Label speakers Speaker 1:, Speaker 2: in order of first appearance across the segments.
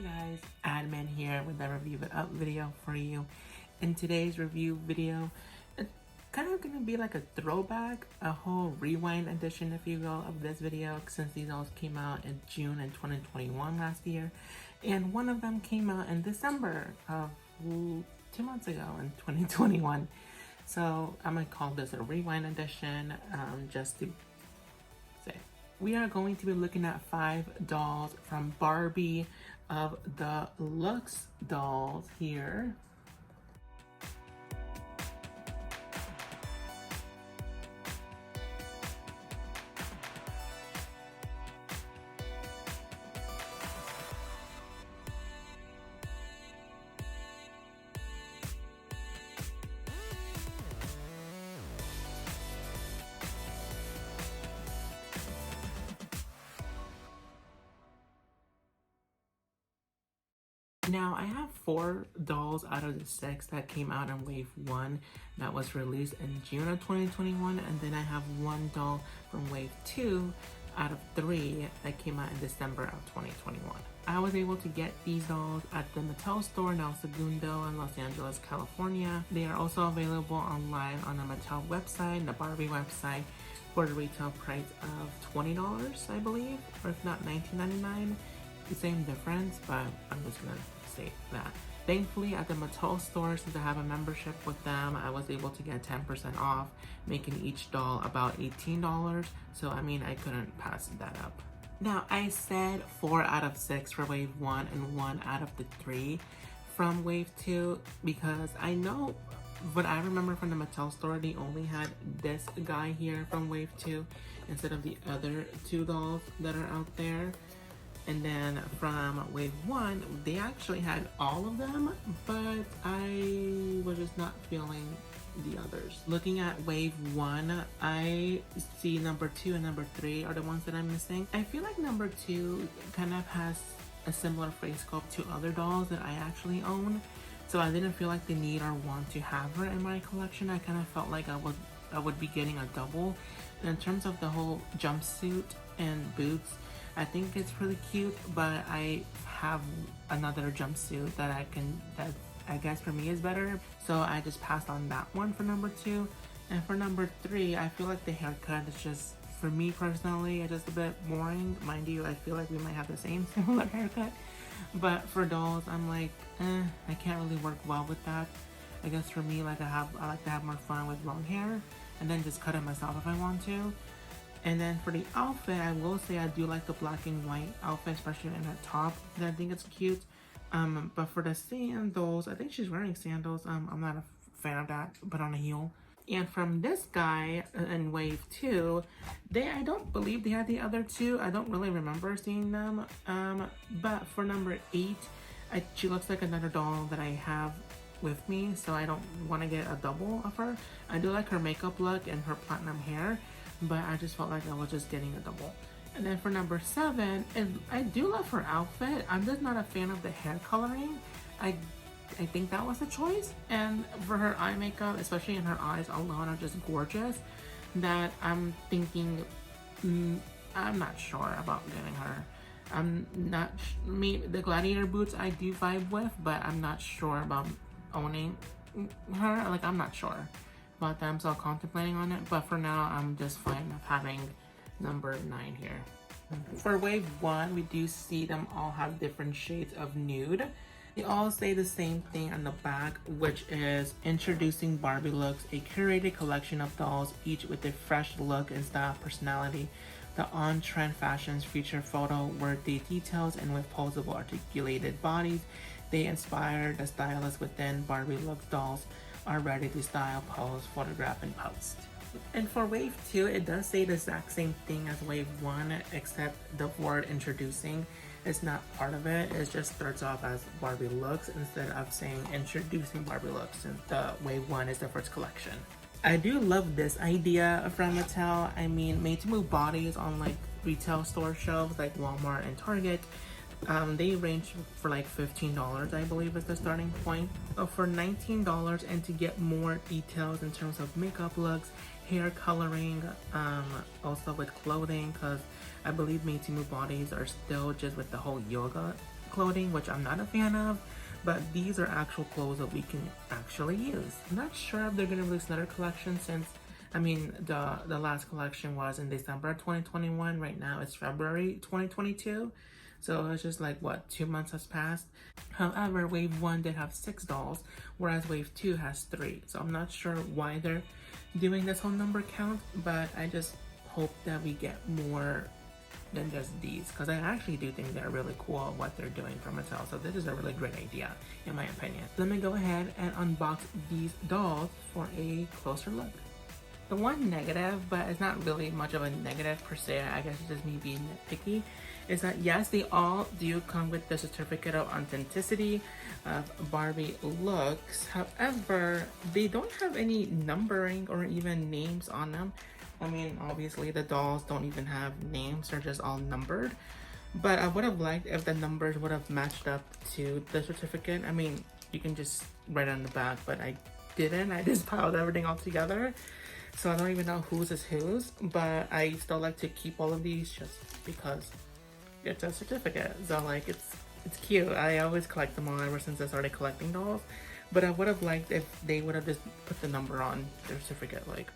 Speaker 1: guys, admin here with a review it up video for you. In today's review video, it's kind of gonna be like a throwback, a whole rewind edition, if you will, of this video, since these all came out in June in 2021 last year, and one of them came out in December of 2 months ago in 2021. So I'm gonna call this a rewind edition, just to say. We are going to be looking at 5 dolls from Barbie of the Lux dolls here. Now, I have 4 dolls out of the 6 that came out in Wave 1 that was released in June of 2021, and then I have 1 doll from Wave 2 out of 3 that came out in December of 2021. I was able to get these dolls at the Mattel store in El Segundo in Los Angeles, California. They are also available online on the Mattel website, the Barbie website, for the retail price of $20, I believe, or if not $19.99. The same difference, but I'm just gonna say that. Thankfully, at the Mattel store, since I have a membership with them, I was able to get 10% off, making each doll about $18. So I mean, I couldn't pass that up. Now, I said 4 out of 6 for Wave 1 and 1 out of the 3 from Wave 2 because I know what I remember from the Mattel store, they only had this guy here from Wave 2 instead of the other 2 dolls that are out there. And then from Wave 1, they actually had all of them, but I was just not feeling the others. Looking at Wave 1, I see number 2 and number 3 are the ones that I'm missing. I feel like number 2 kind of has a similar face sculpt to other dolls that I actually own, so I didn't feel like the need or want to have her in my collection. I kind of felt like I would be getting a double. And in terms of the whole jumpsuit and boots, I think it's really cute, but I have another jumpsuit that I guess for me is better. So I just passed on that one for number 2. And for number 3, I feel like the haircut is just, for me personally, it's just a bit boring. Mind you, I feel like we might have the same similar haircut. But for dolls, I'm like, I can't really work well with that. I guess for me, like I like to have more fun with long hair and then just cut it myself if I want to. And then for the outfit, I will say I do like the black and white outfit, especially in her top. I think it's cute. But for the sandals, I think she's wearing sandals. I'm not a fan of that, but on a heel. And from this guy in Wave 2, I don't believe they had the other 2. I don't really remember seeing them. But for number 8, she looks like another doll that I have with me, so I don't want to get a double of her. I do like her makeup look and her platinum hair, but I just felt like I was just getting a double. And then for number 7, and I do love her outfit. I'm just not a fan of the hair coloring. I think that was a choice. And for her eye makeup, especially in her eyes alone, are just gorgeous. That I'm thinking, I'm not sure about getting her. I'm not, the gladiator boots I do vibe with, but I'm not sure about owning her. Like, I'm not sure about them, so I'm contemplating on it, but for now I'm just fine with having number 9 here. For Wave 1, we do see them all have different shades of nude. They all say the same thing on the back, which is introducing Barbie Looks, a curated collection of dolls, each with a fresh look and style personality. The on-trend fashions feature photo-worthy details and with posable articulated bodies. They inspire the stylists within Barbie Looks dolls are ready to style, pose, photograph, and post. And for Wave 2, it does say the exact same thing as Wave 1, except the word introducing is not part of it. It just starts off as Barbie Looks instead of saying introducing Barbie Looks, since the Wave 1 is the first collection. I do love this idea from Mattel. I mean, made to move bodies on like retail store shelves like Walmart and Target. They range for like $15, I believe is the starting point. For $19, and to get more details in terms of makeup looks, hair coloring, also with clothing, because I believe Made to Move bodies are still just with the whole yoga clothing, which I'm not a fan of, but these are actual clothes that we can actually use. I'm not sure if they're gonna release another collection since, I mean, the last collection was in December 2021. Right now it's February 2022. So it's just like, what, 2 months has passed? However, Wave 1 did have 6 dolls, whereas Wave 2 has 3. So I'm not sure why they're doing this whole number count, but I just hope that we get more than just these, because I actually do think they're really cool what they're doing for Mattel. So this is a really great idea, in my opinion. Let me go ahead and unbox these dolls for a closer look. The one negative, but it's not really much of a negative per se, I guess it's just me being nitpicky, is that yes, they all do come with the certificate of authenticity of Barbie looks. However, they don't have any numbering or even names on them. I mean, obviously the dolls don't even have names, they're just all numbered. But I would have liked if the numbers would have matched up to the certificate. I mean, you can just write on the back, but I didn't. I just piled everything all together. So I don't even know whose is whose, but I still like to keep all of these just because it's a certificate. So like, it's cute. I always collect them all ever since I started collecting dolls. But I would have liked if they would have just put the number on their certificate, like,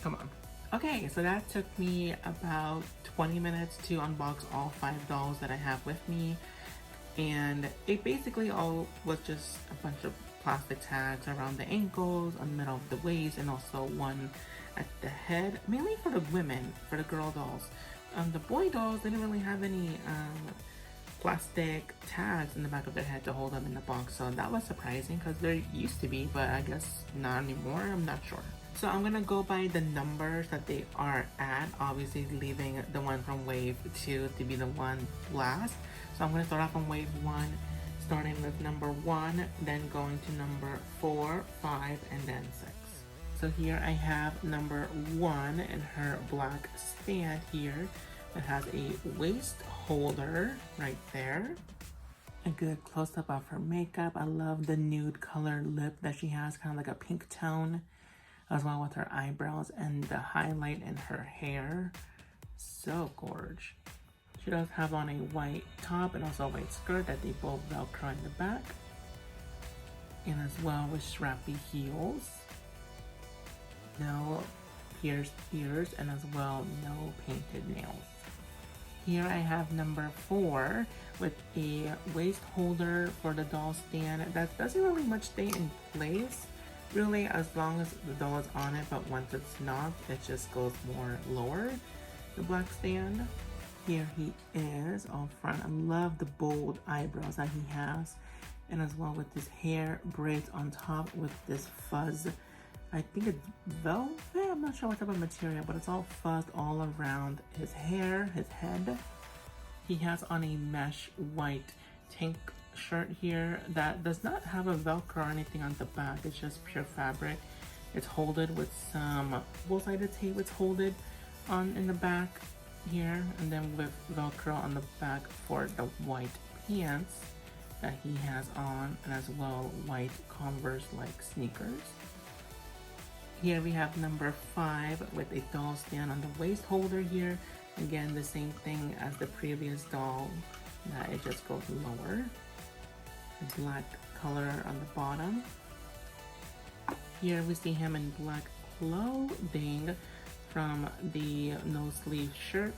Speaker 1: come on. Okay, so that took me about 20 minutes to unbox all 5 dolls that I have with me. And it basically all was just a bunch of plastic tags around the ankles, on the middle of the waist, and also one at the head, mainly for the women, for the girl dolls. The boy dolls didn't really have any plastic tags in the back of their head to hold them in the box, so that was surprising because there used to be, but I guess not anymore. I'm not sure. So I'm gonna go by the numbers that they are at, obviously leaving the one from Wave 2 to be the one last. So I'm gonna start off on Wave 1, starting with number 1, then going to number 4, 5, and then 6. So here I have number 1 and her black stand here that has a waist holder right there. A good close-up of her makeup. I love the nude color lip that she has, kind of like a pink tone, as well with her eyebrows and the highlight in her hair. So gorge. She does have on a white top and also a white skirt that they both velcro in the back. And as well with strappy heels. No pierced ears, and as well no painted nails. Here I have number 4 with a waist holder for the doll stand that doesn't really much stay in place really as long as the doll is on it, but once it's not, it just goes more lower, the black stand. Here he is all front. I love the bold eyebrows that he has, and as well with his hair braids on top with this fuzz. I think it's velvet, I'm not sure what type of material, but it's all fuzzed all around his hair, his head. He has on a mesh white tank shirt here that does not have a velcro or anything on the back. It's just pure fabric. It's holded with some double-sided tape. It's holded on in the back here, and then with velcro on the back for the white pants that he has on, and as well white Converse like sneakers. Here we have number 5 with a doll stand on the waist holder here. Again, the same thing as the previous doll, that it just goes lower. Black color on the bottom. Here we see him in black clothing from the no sleeve shirt,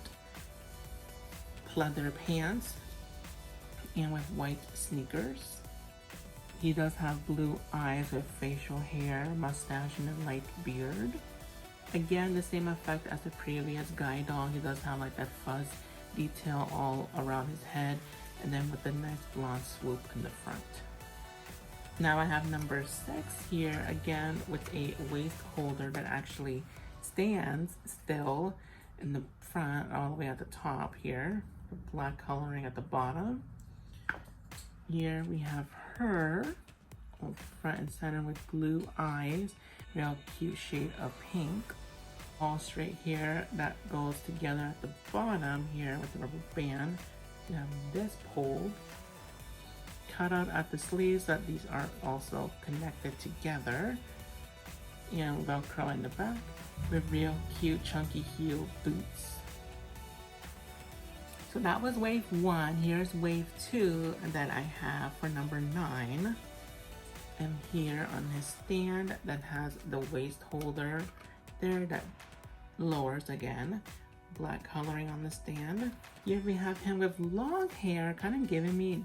Speaker 1: leather pants, and with white sneakers. He does have blue eyes with facial hair, mustache, and a light beard. Again, the same effect as the previous guy doll. He does have like that fuzz detail all around his head, and then with the nice blonde swoop in the front. Now I have number 6 here, again with a waist holder that actually stands still in the front all the way at the top here. The black coloring at the bottom. Here we have her front and center with blue eyes, real cute shade of pink. All straight here that goes together at the bottom here with the rubber band. You have this pulled, cut out at the sleeves that these are also connected together, and velcro in the back with real cute chunky heel boots. So that was wave 1. Here's wave 2 that I have for number 9. And here on his stand that has the waist holder there that lowers again. Black coloring on the stand. Here we have him with long hair, kind of giving me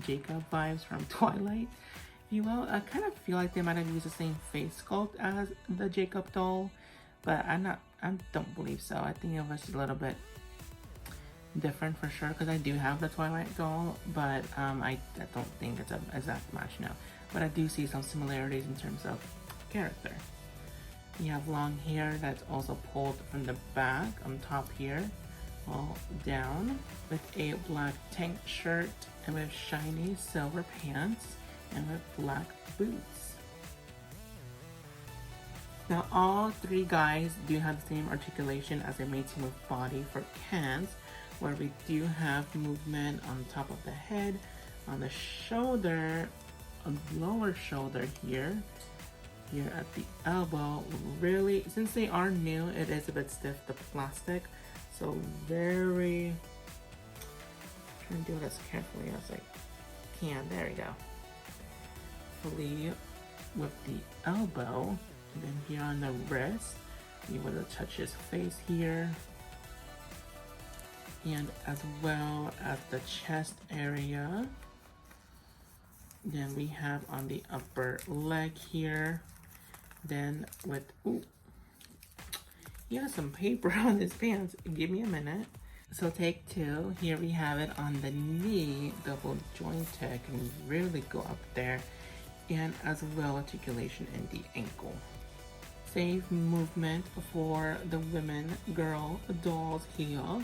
Speaker 1: Jacob vibes from Twilight, if you will. I kind of feel like they might have used the same face sculpt as the Jacob doll, but I don't believe so. I think it was a little bit different for sure, because I do have the Twilight doll, but I don't think it's an exact match now. But I do see some similarities in terms of character. You have long hair that's also pulled from the back on top here, all down, with a black tank shirt and with shiny silver pants and with black boots. Now all 3 guys do have the same articulation as a Made to Move body for Ken's, where we do have movement on top of the head, on the shoulder, on the lower shoulder here at the elbow. Really, since they are new, it is a bit stiff, the plastic, so very, trying to do it as carefully as I can. There we go. Fully with the elbow, and then here on the wrist, you want to touch his face here, and as well as the chest area. Then we have on the upper leg here. Then with, ooh, he has some paper on his pants. Give me a minute. So take 2. Here we have it on the knee, double jointed, can really go up there. And as well, articulation in the ankle. Same movement for the women, girl, doll's heel.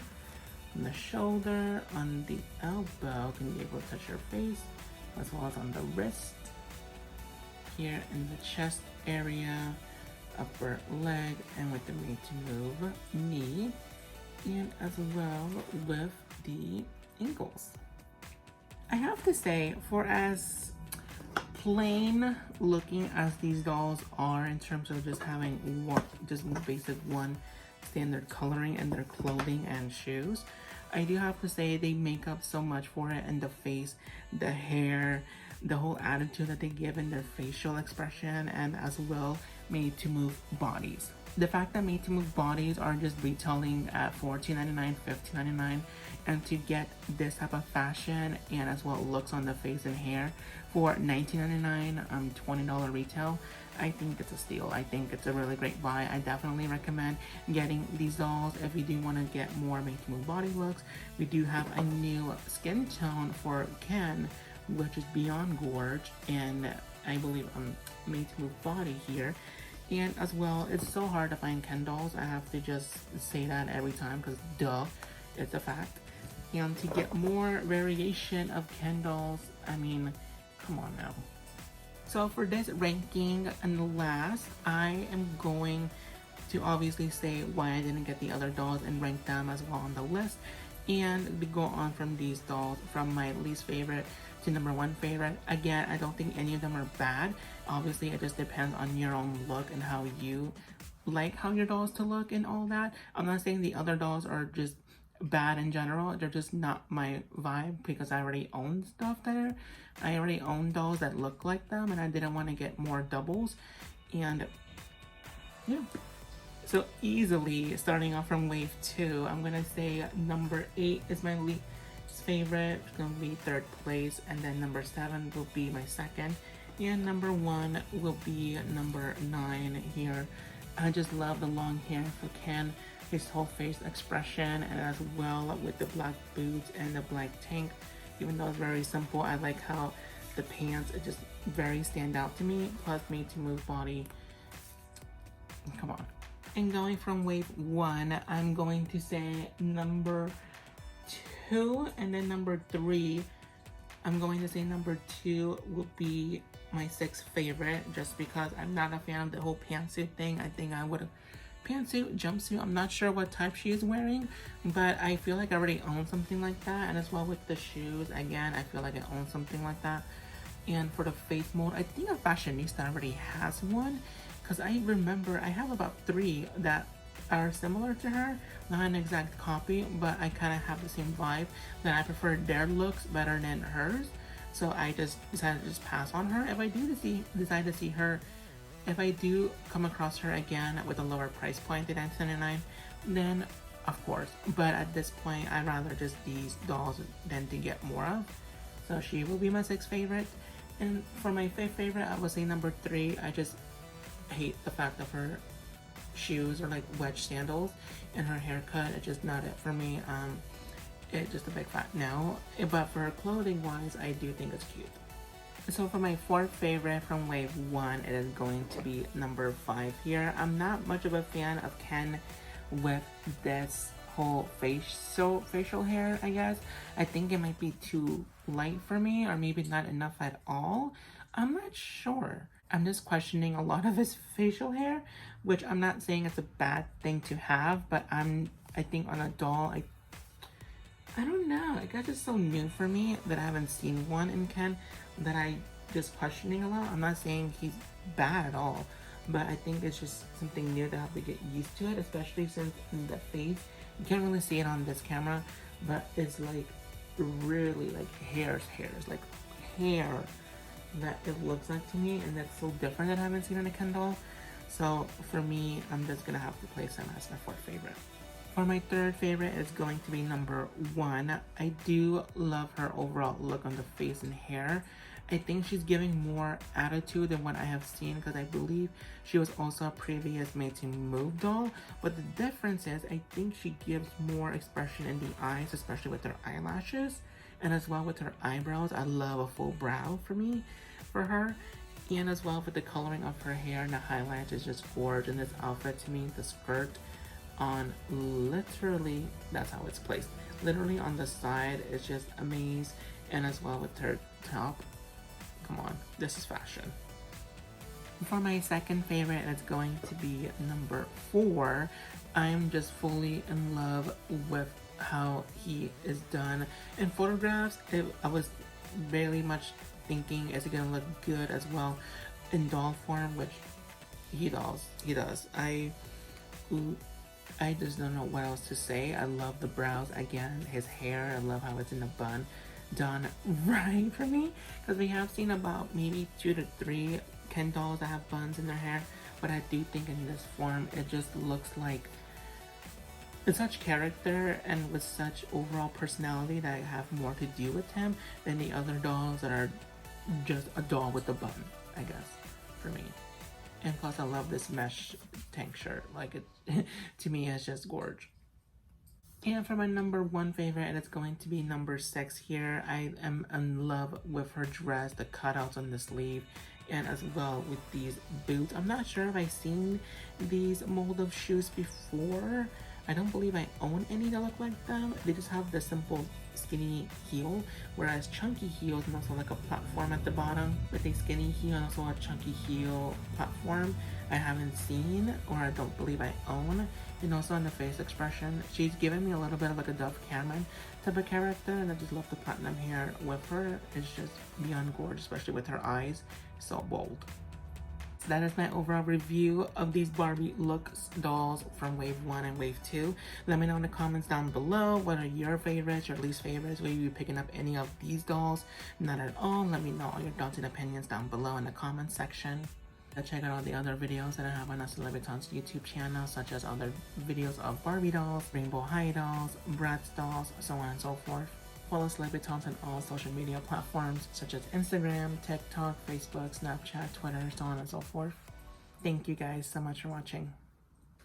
Speaker 1: On the shoulder, on the elbow, can you be able to touch your face, as well as on the wrist. Here in the chest area, upper leg, and with the Made to Move knee, and as well with the ankles. I have to say, for as plain looking as these dolls are in terms of just having one, just basic one standard coloring in their clothing and shoes, I do have to say they make up so much for it in the face, the hair, the whole attitude that they give in their facial expression, and as well Made to Move bodies. The fact that Made to Move bodies are just retailing at $14.99, $15.99, and to get this type of fashion and as well looks on the face and hair for $19.99, $20 retail, I think it's a steal. I think it's a really great buy. I definitely recommend getting these dolls if you do want to get more Made to Move body looks. We do have a new skin tone for Ken, which is Beyond Gorge, and I believe Made to Move body here. And as well, it's so hard to find Ken dolls. I have to just say that every time because duh, it's a fact. And to get more variation of Ken dolls, I mean, come on now. So for this ranking and last, I am going to obviously say why I didn't get the other dolls and rank them as well on the list. And we go on from these dolls from my least favorite to number 1 favorite. Again, I don't think any of them are bad. Obviously, it just depends on your own look and how you like how your dolls to look and all that. I'm not saying the other dolls are just bad in general. They're just not my vibe because I already own stuff there. I already own dolls that look like them, and I didn't want to get more doubles. And yeah. So easily, starting off from wave 2, I'm gonna say number 8 is my least favorite. It's gonna be 3rd place, and then number 7 will be my 2nd, and number 1 will be number 9 here. I just love the long hair for Ken, his whole face expression, and as well with the black boots and the black tank. Even though it's very simple, I like how the pants are just very stand out to me, plus Made to Move body. Come on. And going from wave 1, I'm going to say number 2, and then number 3, I'm going to say number 2 will be my 6th favorite, just because I'm not a fan of the whole pantsuit thing. I think I would have pantsuit, jumpsuit, I'm not sure what type she is wearing, but I feel like I already own something like that. And as well with the shoes, again, I feel like I own something like that. And for the face mold, I think a fashionista already has one, because I remember I have about 3 that are similar to her, not an exact copy, but I kind of have the same vibe, that I prefer their looks better than hers. So I just decided to just pass on her. If I do decide to see her, if I do come across her again with a lower price point than $9.99, then of course. But at this point, I'd rather just these dolls than to get more of. So she will be my sixth favorite. And for my fifth favorite, I would say number 3. I just hate the fact of her shoes or like wedge sandals and her haircut. It's just not it for me. It's just a big fat no. But for clothing wise, I do think it's cute. So for my fourth favorite from wave 1, it is going to be number 5 here. I'm not much of a fan of Ken with this whole facial hair, I guess. I think it might be too light for me, or maybe not enough at all. I'm not sure. I'm just questioning a lot of his facial hair, which I'm not saying it's a bad thing to have, but I think on a doll, I don't know. I guess it's so new for me that I haven't seen one in Ken that I just questioning a lot. I'm not saying he's bad at all, but I think it's just something new that I have to get used to it, especially since in the face, you can't really see it on this camera, but it's like really like hairs, like hair that it looks like to me, and that's so different that I haven't seen in a Ken doll. So for me, I'm just gonna have to place him as my fourth favorite. For my third favorite, it's going to be number 1. I do love her overall look on the face and hair. I think she's giving more attitude than what I have seen, because I believe she was also a previous Made to Move doll. But the difference is, I think she gives more expression in the eyes, especially with her eyelashes, and as well with her eyebrows. I love a full brow for her. And as well with the coloring of her hair and the highlights is just gorgeous in this outfit to me. The skirt on literally, that's how it's placed, literally on the side is just amazing, and as well with her top, come on, this is fashion. For my second favorite, it's going to be number 4. I'm just fully in love with how he is done in photographs. I was very much thinking, is it gonna look good as well in doll form, which he does. I just don't know what else to say. I love the brows again, his hair. I love how it's in a bun, done right for me. Because we have seen about maybe 2 to 3 Ken dolls that have buns in their hair, but I do think in this form, it just looks like with such character and with such overall personality that I have more to do with him than the other dolls that are just a doll with a bun, I guess, for me. And plus, I love this mesh tank shirt. Like, it to me, it's just gorge. And for my number 1 favorite, it's going to be number 6 here. I am in love with her dress, the cutouts on the sleeve, and as well with these boots. I'm not sure if I've seen these mold of shoes before. I don't believe I own any that look like them. They just have the simple skinny heel, whereas chunky heels and also like a platform at the bottom with a skinny heel and also a chunky heel platform I haven't seen, or I don't believe I own. And also on the face expression, she's giving me a little bit of like a Dove Cameron type of character, and I just love the platinum hair with her. It's just beyond gorgeous, especially with her eyes, so bold. So that is my overall review of these Barbie looks dolls from wave 1 and wave 2. Let me know in the comments down below what are your favorites, your least favorites. Will you be picking up any of these dolls? Not at all. Let me know all your thoughts and opinions down below in the comments section. Check out all the other videos that I have on our Celebritants YouTube channel, such as other videos of Barbie dolls, Rainbow High dolls, Bratz dolls, so on and so forth. Follow Celebritants on all social media platforms such as Instagram, TikTok, Facebook, Snapchat, Twitter, so on and so forth. Thank you guys so much for watching.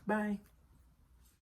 Speaker 1: Bye!